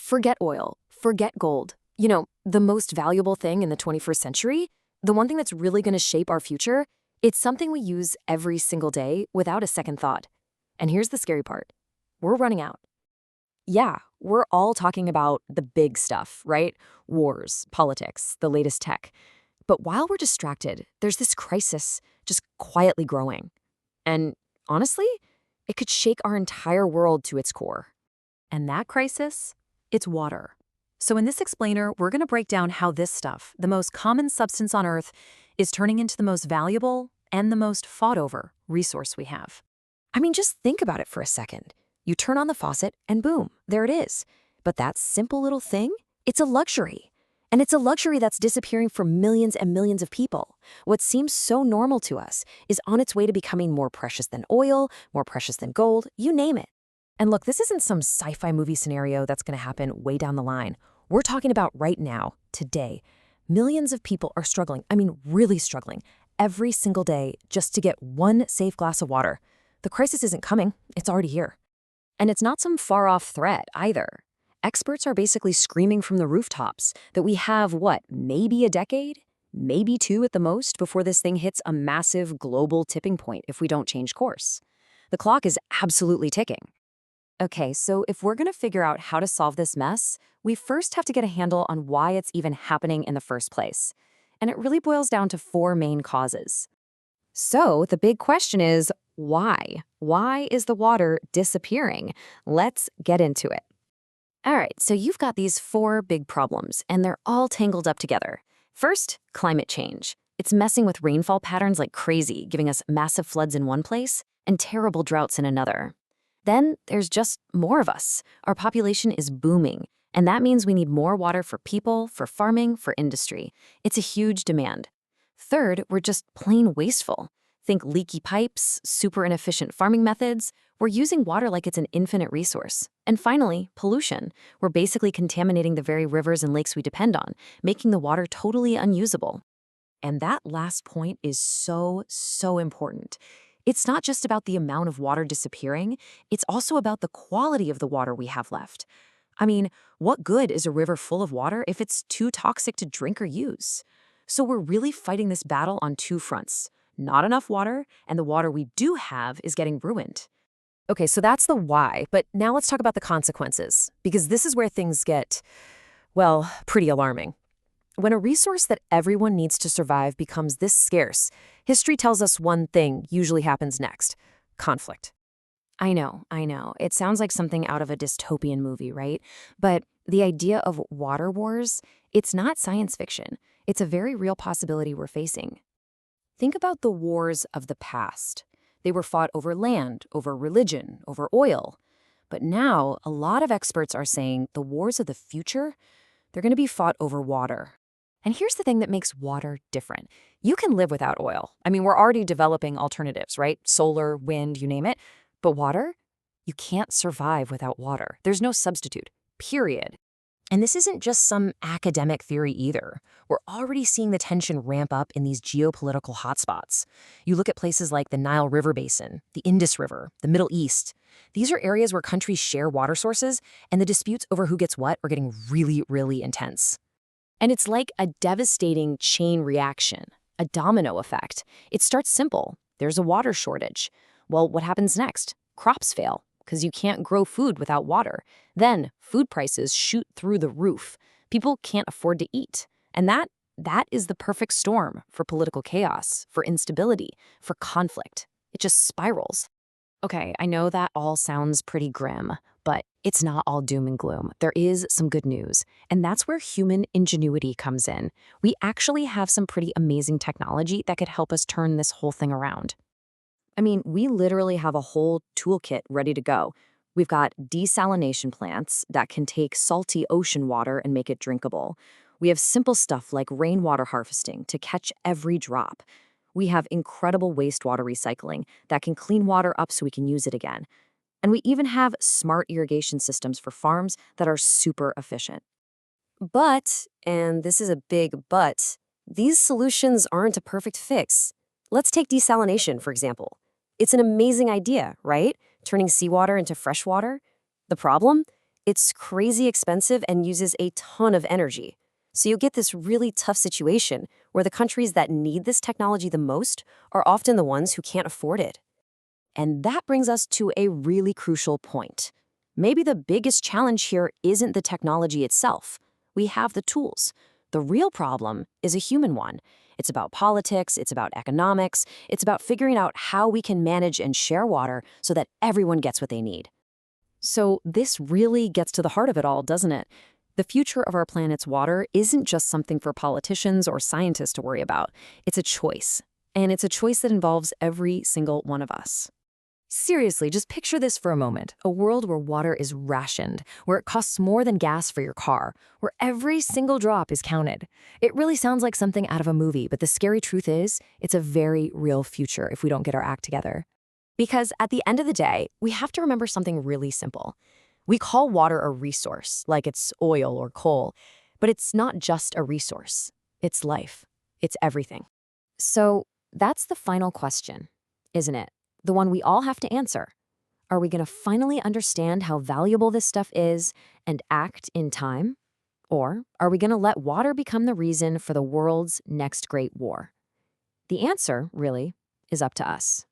Forget oil, forget gold. The most valuable thing in the 21st century, the one thing that's really going to shape our future, it's something we use every single day without a second thought. And here's the scary part. We're running out. Yeah, we're all talking about the big stuff, right? Wars, politics, the latest tech. But while we're distracted, there's this crisis just quietly growing. And honestly, it could shake our entire world to its core. And that crisis? It's water. So in this explainer, we're going to break down how this stuff, the most common substance on Earth, is turning into the most valuable and the most fought-over resource we have. I mean, just think about it for a second. You turn on the faucet and boom, there it is. But that simple little thing, it's a luxury. And it's a luxury that's disappearing for millions and millions of people. What seems so normal to us is on its way to becoming more precious than oil, more precious than gold, you name it. And look, this isn't some sci-fi movie scenario that's going to happen way down the line. We're talking about right now, today. Millions of people are struggling, really struggling, every single day just to get one safe glass of water. The crisis isn't coming, it's already here. And it's not some far-off threat either. Experts are basically screaming from the rooftops that we have, maybe a decade? Maybe two at the most before this thing hits a massive global tipping point if we don't change course. The clock is absolutely ticking. Okay, so if we're going to figure out how to solve this mess, we first have to get a handle on why it's even happening in the first place. And it really boils down to four main causes. So the big question is, why? Why is the water disappearing? Let's get into it. All right, so you've got these four big problems, and they're all tangled up together. First, climate change. It's messing with rainfall patterns like crazy, giving us massive floods in one place and terrible droughts in another. Then there's just more of us. Our population is booming, and that means we need more water for people, for farming, for industry. It's a huge demand. Third, we're just plain wasteful. Think leaky pipes, super inefficient farming methods. We're using water like it's an infinite resource. And finally, pollution. We're basically contaminating the very rivers and lakes we depend on, making the water totally unusable. And that last point is so important. It's not just about the amount of water disappearing, it's also about the quality of the water we have left. What good is a river full of water if it's too toxic to drink or use? So we're really fighting this battle on two fronts. Not enough water, and the water we do have is getting ruined. Okay, so that's the why, but now let's talk about the consequences, because this is where things get, pretty alarming. When a resource that everyone needs to survive becomes this scarce, history tells us one thing usually happens next: conflict. I know. It sounds like something out of a dystopian movie, right? But the idea of water wars, it's not science fiction. It's a very real possibility we're facing. Think about the wars of the past. They were fought over land, over religion, over oil. But now, a lot of experts are saying the wars of the future, they're going to be fought over water. And here's the thing that makes water different. You can live without oil. We're already developing alternatives, right? Solar, wind, you name it. But water? You can't survive without water. There's no substitute, period. And this isn't just some academic theory either. We're already seeing the tension ramp up in these geopolitical hotspots. You look at places like the Nile River Basin, the Indus River, the Middle East. These are areas where countries share water sources, and the disputes over who gets what are getting really intense. And it's like a devastating chain reaction, a domino effect. It starts simple. There's a water shortage. Well, what happens next? Crops fail, because you can't grow food without water. Then food prices shoot through the roof. People can't afford to eat. And that is the perfect storm for political chaos, for instability, for conflict. It just spirals. Okay, I know that all sounds pretty grim, but it's not all doom and gloom. There is some good news, and that's where human ingenuity comes in. We actually have some pretty amazing technology that could help us turn this whole thing around. We literally have a whole toolkit ready to go. We've got desalination plants that can take salty ocean water and make it drinkable. We have simple stuff like rainwater harvesting to catch every drop. We have incredible wastewater recycling that can clean water up so we can use it again. And we even have smart irrigation systems for farms that are super efficient. But, and this is a big but, these solutions aren't a perfect fix. Let's take desalination, for example. It's an amazing idea, right? Turning seawater into fresh water. The problem? It's crazy expensive and uses a ton of energy. So you get this really tough situation where the countries that need this technology the most are often the ones who can't afford it. And that brings us to a really crucial point. Maybe the biggest challenge here isn't the technology itself. We have the tools. The real problem is a human one. It's about politics, it's about economics, it's about figuring out how we can manage and share water so that everyone gets what they need. So this really gets to the heart of it all, doesn't it? The future of our planet's water isn't just something for politicians or scientists to worry about. It's a choice. And it's a choice that involves every single one of us. Seriously, just picture this for a moment. A world where water is rationed, where it costs more than gas for your car, where every single drop is counted. It really sounds like something out of a movie, but the scary truth is, it's a very real future if we don't get our act together. Because at the end of the day, we have to remember something really simple. We call water a resource, like it's oil or coal, but it's not just a resource. It's life. It's everything. So that's the final question, isn't it? The one we all have to answer. Are we going to finally understand how valuable this stuff is and act in time? Or are we going to let water become the reason for the world's next great war? The answer, really, is up to us.